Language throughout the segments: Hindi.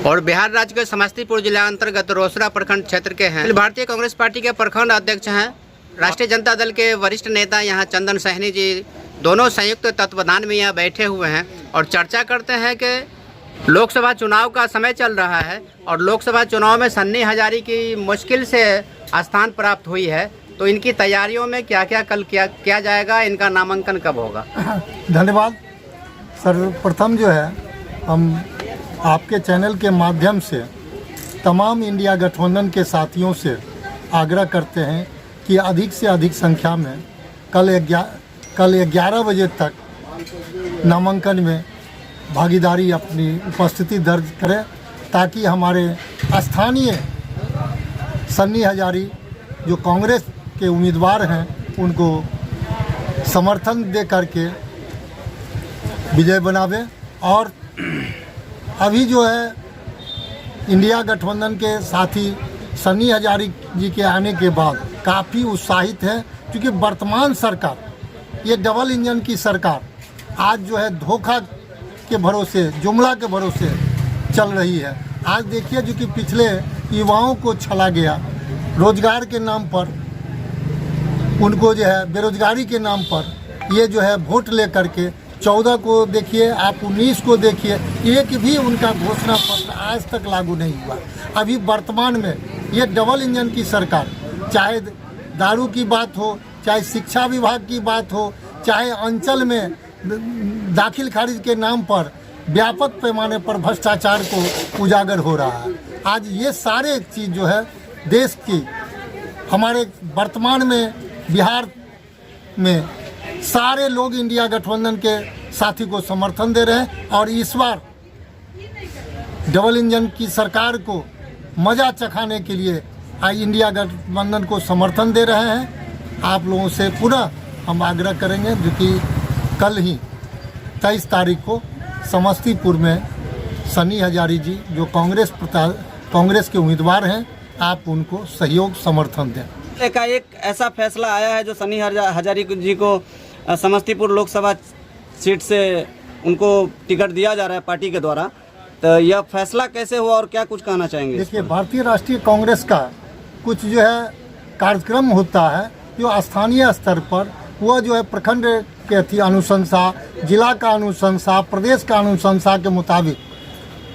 और बिहार राज्य के समस्तीपुर जिला अंतर्गत रोसड़ा प्रखंड क्षेत्र के हैं। भारतीय कांग्रेस पार्टी के प्रखंड अध्यक्ष हैं। राष्ट्रीय जनता दल के वरिष्ठ नेता यहाँ चंदन सहनी जी दोनों संयुक्त तत्वावधान में यहाँ बैठे हुए हैं और चर्चा करते हैं कि लोकसभा चुनाव का समय चल रहा है और लोकसभा चुनाव में सन्नी हजारी की मुश्किल से स्थान प्राप्त हुई है, तो इनकी तैयारियों में क्या क्या कल किया जाएगा, इनका नामांकन कब होगा? धन्यवाद। सर्वप्रथम जो है हम आपके चैनल के माध्यम से तमाम इंडिया गठबंधन के साथियों से आग्रह करते हैं कि अधिक से अधिक संख्या में कल 11 बजे तक नामांकन में भागीदारी अपनी उपस्थिति दर्ज करें, ताकि हमारे स्थानीय सन्नी हजारी जो कांग्रेस के उम्मीदवार हैं उनको समर्थन दे करके विजय बनावे। और अभी जो है इंडिया गठबंधन के साथी सन्नी हजारी जी के आने के बाद काफ़ी उत्साहित है, क्योंकि वर्तमान सरकार, ये डबल इंजन की सरकार आज जो है धोखा के भरोसे, जुमला के भरोसे चल रही है। आज देखिए जो कि पिछले युवाओं को छला गया, रोजगार के नाम पर उनको जो है बेरोजगारी के नाम पर ये जो है वोट ले करके 14 को देखिए, आप 19 को देखिए, एक भी उनका घोषणा पत्र आज तक लागू नहीं हुआ। अभी वर्तमान में ये डबल इंजन की सरकार, चाहे दारू की बात हो, चाहे शिक्षा विभाग की बात हो, चाहे अंचल में दाखिल खारिज के नाम पर व्यापक पैमाने पर भ्रष्टाचार को उजागर हो रहा है। आज ये सारे चीज़ जो है देश की, हमारे वर्तमान में बिहार में सारे लोग इंडिया गठबंधन के साथी को समर्थन दे रहे हैं और इस बार डबल इंजन की सरकार को मजा चखाने के लिए आज इंडिया गठबंधन को समर्थन दे रहे हैं। आप लोगों से पुनः हम आग्रह करेंगे जो कि कल ही 23 तारीख को समस्तीपुर में सन्नी हजारी जी जो कांग्रेस के उम्मीदवार हैं, आप उनको सहयोग समर्थन दें। एक ऐसा फैसला आया है जो सन्नी हजारी जी को समस्तीपुर लोकसभा सीट से उनको टिकट दिया जा रहा है पार्टी के द्वारा, तो यह फैसला कैसे हुआ और क्या कुछ कहना चाहेंगे? देखिए, भारतीय राष्ट्रीय कांग्रेस का कुछ जो है कार्यक्रम होता है जो स्थानीय स्तर पर, वह जो है प्रखंड के अनुशंसा, जिला का अनुशंसा, प्रदेश का अनुशंसा के मुताबिक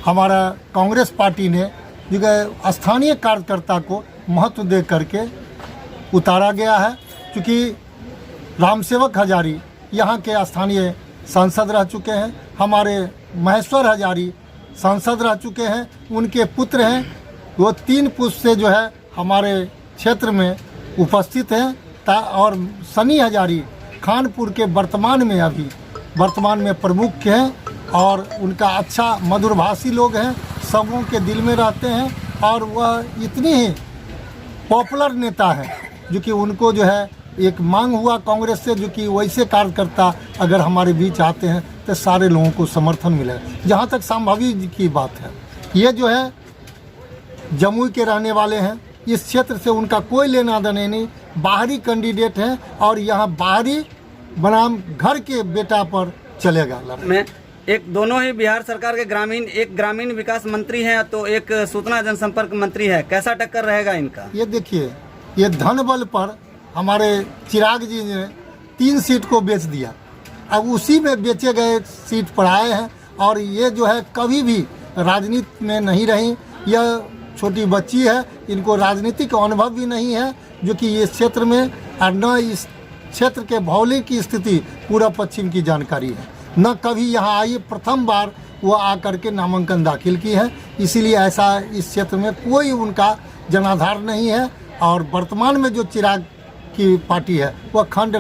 हमारा कांग्रेस पार्टी ने जो है स्थानीय कार्यकर्ता को महत्व दे करके उतारा गया है। क्योंकि रामसेवक हजारी यहाँ के स्थानीय सांसद रह चुके हैं, हमारे महेश्वर हजारी सांसद रह चुके हैं, उनके पुत्र हैं, वो 3 पुष्प से जो है हमारे क्षेत्र में उपस्थित हैं। और सन्नी हजारी खानपुर के वर्तमान में प्रमुख हैं और उनका अच्छा मधुरभाषी लोग हैं, सबों के दिल में रहते हैं और वह इतनी ही पॉपुलर नेता हैं जो कि उनको जो है एक मांग हुआ कांग्रेस से जो कि वैसे कार्यकर्ता अगर हमारे बीच आते हैं तो सारे लोगों को समर्थन मिले। जहाँ तक संभावी की बात है, ये जो है जमुई के रहने वाले हैं, इस क्षेत्र से उनका कोई लेना देना नहीं, बाहरी कैंडिडेट हैं और यहाँ बाहरी बनाम घर के बेटा पर चलेगा। मैं एक दोनों ही बिहार सरकार के एक ग्रामीण विकास मंत्री हैं तो एक सूचना जनसंपर्क मंत्री है, कैसा टक्कर रहेगा इनका? ये देखिए, ये धन बल पर हमारे चिराग जी ने 3 सीट को बेच दिया, अब उसी में बेचे गए सीट पर आए हैं और ये जो है कभी भी राजनीति में नहीं रही। यह छोटी बच्ची है, इनको राजनीतिक अनुभव भी नहीं है जो कि इस क्षेत्र में, और न इस क्षेत्र के भौगोलिक की स्थिति पूरा पश्चिम की जानकारी है, न कभी यहाँ आई, प्रथम बार वो आकर के नामांकन दाखिल की है। इसीलिए ऐसा इस क्षेत्र में कोई उनका जनाधार नहीं है। और वर्तमान में जो चिराग की पार्टी है वह खंड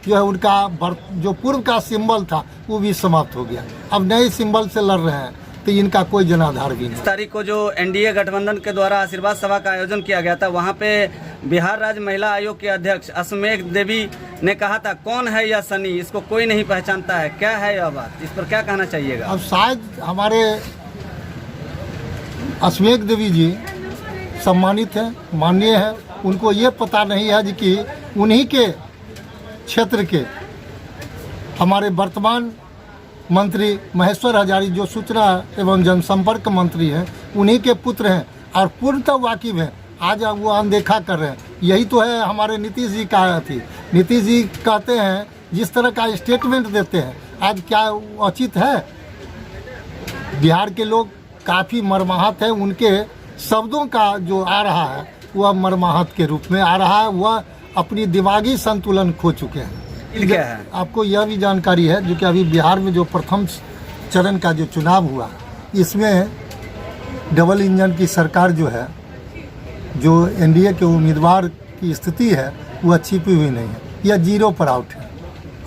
जो है उनका जो पूर्व का सिंबल था वो भी समाप्त हो गया, अब नए सिंबल से लड़ रहे हैं, तो इनका कोई जनाधार भी नहीं। इस तारीख को जो एनडीए गठबंधन के द्वारा आशीर्वाद सभा का आयोजन किया गया था, वहाँ पे बिहार राज्य महिला आयोग के अध्यक्ष अश्वमेघ देवी ने कहा था, कौन है यह सनी, इसको कोई नहीं पहचानता है, क्या है यह बात, इस पर क्या कहना चाहिएगा? अब शायद हमारे अश्वमेघ देवी जी सम्मानित हैं, माननीय हैं, उनको ये पता नहीं है कि उन्हीं के क्षेत्र के हमारे वर्तमान मंत्री महेश्वर हजारी जो सूचना एवं जनसंपर्क मंत्री हैं, उन्हीं के पुत्र हैं और पूर्णतः वाकिफ हैं। आज वो अनदेखा कर रहे हैं। यही तो है हमारे नीतीश जी का थी। नीतीश जी कहते हैं, जिस तरह का स्टेटमेंट देते हैं, आज क्या उचित है? बिहार के लोग काफ़ी मर्माहत है। उनके शब्दों का जो आ रहा है वह मर्माहत के रूप में आ रहा है। वह अपनी दिमागी संतुलन खो चुके हैं। क्या है? आपको यह भी जानकारी है जो कि अभी बिहार में जो प्रथम चरण का जो चुनाव हुआ, इसमें डबल इंजन की सरकार जो है, जो एनडीए के उम्मीदवार की स्थिति है वह छिपी हुई नहीं है, यह जीरो पर आउट है।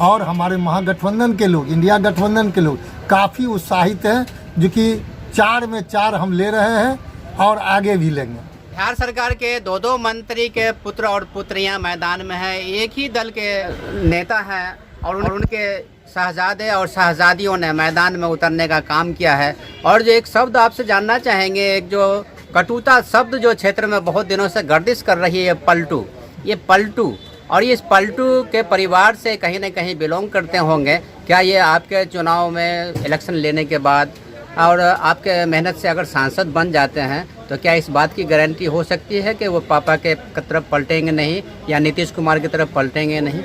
और हमारे महागठबंधन के लोग, इंडिया गठबंधन के लोग काफ़ी उत्साहित हैं, जो कि 4 में 4 हम ले रहे हैं और आगे भी लेंगे। बिहार सरकार के दो मंत्री के पुत्र और पुत्रियां मैदान में हैं। एक ही दल के नेता हैं और उनके शहजादे और शहजादियों ने मैदान में उतरने का काम किया है। और जो एक शब्द आपसे जानना चाहेंगे, एक जो कटुता शब्द जो क्षेत्र में बहुत दिनों से गर्दिश कर रही है, पलटू, ये पलटू, और ये इस पलटू के परिवार से कहीं ना कहीं बिलोंग करते होंगे। क्या ये आपके चुनाव में इलेक्शन लेने के बाद और आपके मेहनत से अगर सांसद बन जाते हैं तो क्या इस बात की गारंटी हो सकती है कि वो पापा के तरफ पलटेंगे नहीं या नीतीश कुमार की तरफ पलटेंगे नहीं?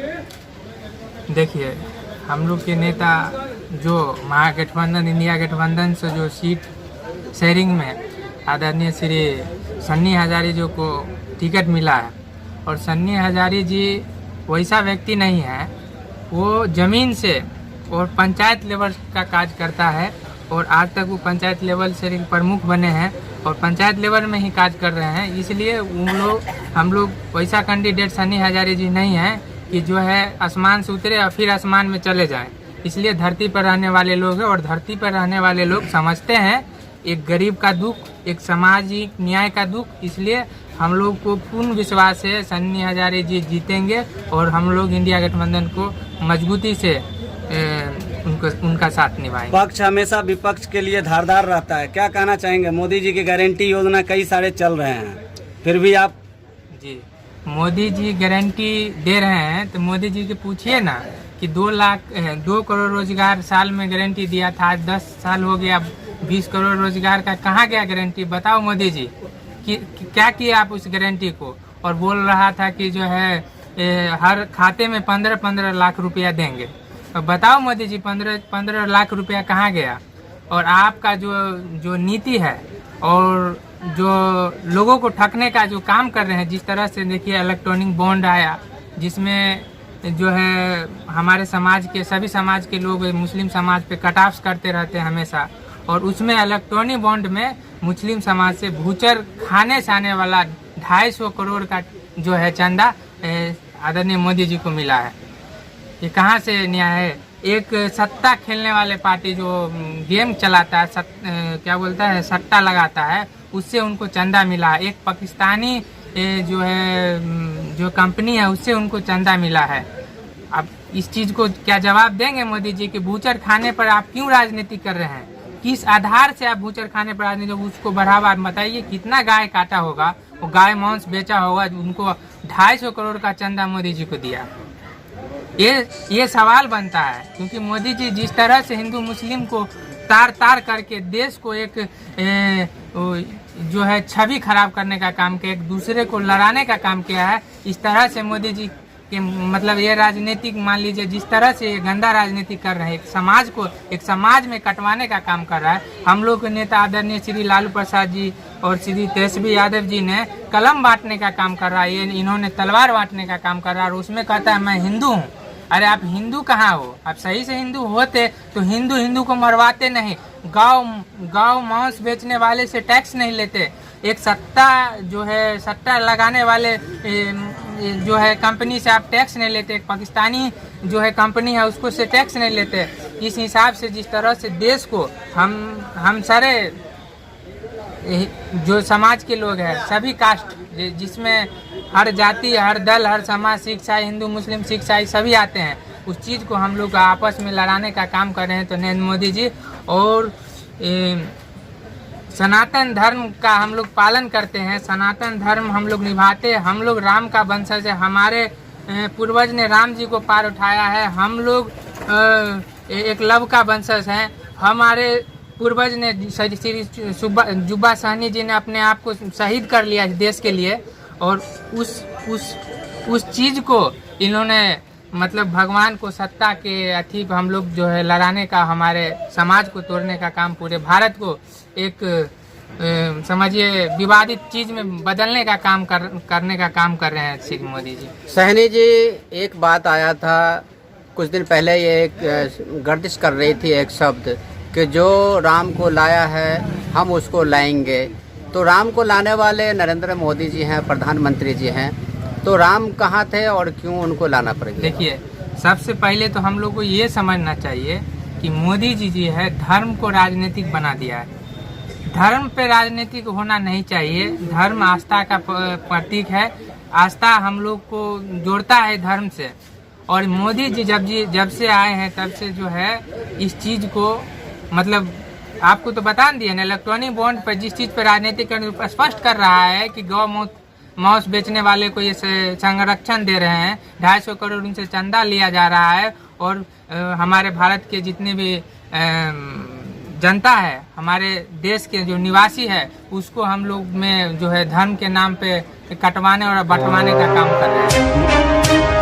देखिए, हम लोग के नेता जो महागठबंधन, इंडिया गठबंधन से जो सीट शेयरिंग में आदरणीय श्री सन्नी हजारी जी को टिकट मिला है, और सन्नी हजारी जी वैसा व्यक्ति नहीं है, वो ज़मीन से और पंचायत लेवल का काज करता है। और आज तक वो पंचायत लेवल से प्रमुख बने हैं और पंचायत लेवल में ही काज कर रहे हैं। इसलिए हम लोग वैसा कैंडिडेट सन्नी हजारी जी नहीं हैं कि जो है आसमान से उतरे और फिर आसमान में चले जाएं। इसलिए धरती पर रहने वाले लोग हैं, और धरती पर रहने वाले लोग समझते हैं एक गरीब का दुख, एक सामाजिक न्याय का दुख। इसलिए हम लोग को पूर्ण विश्वास है सन्नी हजारी जी जीतेंगे, और हम लोग इंडिया गठबंधन को मजबूती से उनका साथ निभाएंगे। पक्ष हमेशा विपक्ष के लिए धारदार रहता है। क्या कहना चाहेंगे? मोदी जी की गारंटी योजना कई सारे चल रहे हैं, फिर भी आप जी, मोदी जी गारंटी दे रहे हैं तो मोदी जी के पूछिए ना कि 2 करोड़ रोजगार साल में गारंटी दिया था, आज 10 साल हो गया, 20 करोड़ रोजगार का कहाँ गया गारंटी? बताओ मोदी जी कि क्या किया आप उस गारंटी को? और बोल रहा था कि जो है हर खाते में 15-15 लाख रुपया देंगे। तो बताओ मोदी जी 15 लाख रुपया कहाँ गया? और आपका जो नीति है और जो लोगों को ठगने का जो काम कर रहे हैं, जिस तरह से देखिए इलेक्ट्रॉनिक बॉन्ड आया, जिसमें जो है हमारे समाज के सभी समाज के लोग मुस्लिम समाज पे कटाफ्स करते रहते हैं हमेशा, और उसमें इलेक्ट्रॉनिक बॉन्ड में मुस्लिम समाज से भूचर खाने से आने वाला 250 करोड़ का जो है चंदा आदरणीय मोदी जी को मिला है। ये कहाँ से न्याय है? एक सट्टा खेलने वाले पार्टी जो गेम चलाता है, क्या बोलता है, सट्टा लगाता है, उससे उनको चंदा मिला है। एक पाकिस्तानी जो है जो कंपनी है, उससे उनको चंदा मिला है। अब इस चीज़ को क्या जवाब देंगे मोदी जी कि बूचर खाने पर आप क्यों राजनीति कर रहे हैं? किस आधार से आप बूचर खाने पर राजनीति, उसको बढ़ावा बताइए। कितना गाय काटा होगा, वो गाय मांस बेचा होगा, उनको 250 करोड़ का चंदा मोदी जी को दिया। ये सवाल बनता है, क्योंकि मोदी जी जिस तरह से हिंदू मुस्लिम को तार करके देश को एक जो है छवि खराब करने का काम किया, एक दूसरे को लड़ाने का काम किया है, इस तरह से मोदी जी के मतलब ये राजनीतिक, मान लीजिए जिस तरह से ये गंदा राजनीति कर रहे हैं, एक समाज में कटवाने का काम कर रहा है। हम लोग के नेता आदरणीय श्री लालू प्रसाद जी और श्री तेजस्वी यादव जी ने कलम बांटने का काम कर रहा है, ये इन्होंने तलवार बांटने का काम कर रहा है, और उसमें कहता है मैं हिंदू हूँ। अरे आप हिंदू कहाँ हो? आप सही से हिंदू होते तो हिंदू को मरवाते नहीं, गाँव मांस बेचने वाले से टैक्स नहीं लेते, एक सट्टा लगाने वाले जो है कंपनी से आप टैक्स नहीं लेते, एक पाकिस्तानी जो है कंपनी है उसको से टैक्स नहीं लेते। इस हिसाब से जिस तरह से देश को हम सारे जो समाज के लोग हैं, सभी कास्ट, जिसमें हर जाति, हर दल, हर समाज, सिख ईसाई, हिंदू मुस्लिम, सिख ईसाई सभी आते हैं, उस चीज़ को हम लोग आपस में लड़ाने का काम कर रहे हैं। तो नरेंद्र मोदी जी और सनातन धर्म का हम लोग पालन करते हैं, सनातन धर्म हम लोग निभाते हैं, हम लोग राम का वंशज है, हमारे पूर्वज ने राम जी को पार उठाया है, हम लोग एक लव का वंशज हैं। हमारे पूर्वज ने श्री जुब्बा सहनी जी ने अपने आप को शहीद कर लिया देश के लिए, और उस चीज़ को इन्होंने मतलब भगवान को सत्ता के अथी हम लोग जो है लड़ाने का, हमारे समाज को तोड़ने का काम, पूरे भारत को एक समझिए विवादित चीज़ में बदलने का काम करने का काम कर रहे हैं श्री मोदी जी। सहनी जी, एक बात आया था कुछ दिन पहले, ये एक गर्दिश कर रही थी एक शब्द कि जो राम को लाया है हम उसको लाएंगे। तो राम को लाने वाले नरेंद्र मोदी जी हैं, प्रधानमंत्री जी हैं, तो राम कहाँ थे और क्यों उनको लाना पड़ गया? देखिए, सबसे पहले तो हम लोग को ये समझना चाहिए कि मोदी जी है धर्म को राजनीतिक बना दिया है। धर्म पे राजनीतिक होना नहीं चाहिए। धर्म आस्था का प्रतीक है। आस्था हम लोग को जोड़ता है धर्म से, और मोदी जी जब से आए हैं तब से जो है इस चीज़ को मतलब आपको तो बता दिए ना, इलेक्ट्रॉनिक बॉन्ड पर जिस चीज़ पर राजनीतिक स्पष्ट कर रहा है कि गौ मांस बेचने वाले को ये संरक्षण दे रहे हैं, 250 करोड़ उनसे चंदा लिया जा रहा है, और हमारे भारत के जितने भी जनता है, हमारे देश के जो निवासी है, उसको हम लोग में जो है धर्म के नाम पे कटवाने और बंटवाने का काम कर रहे हैं।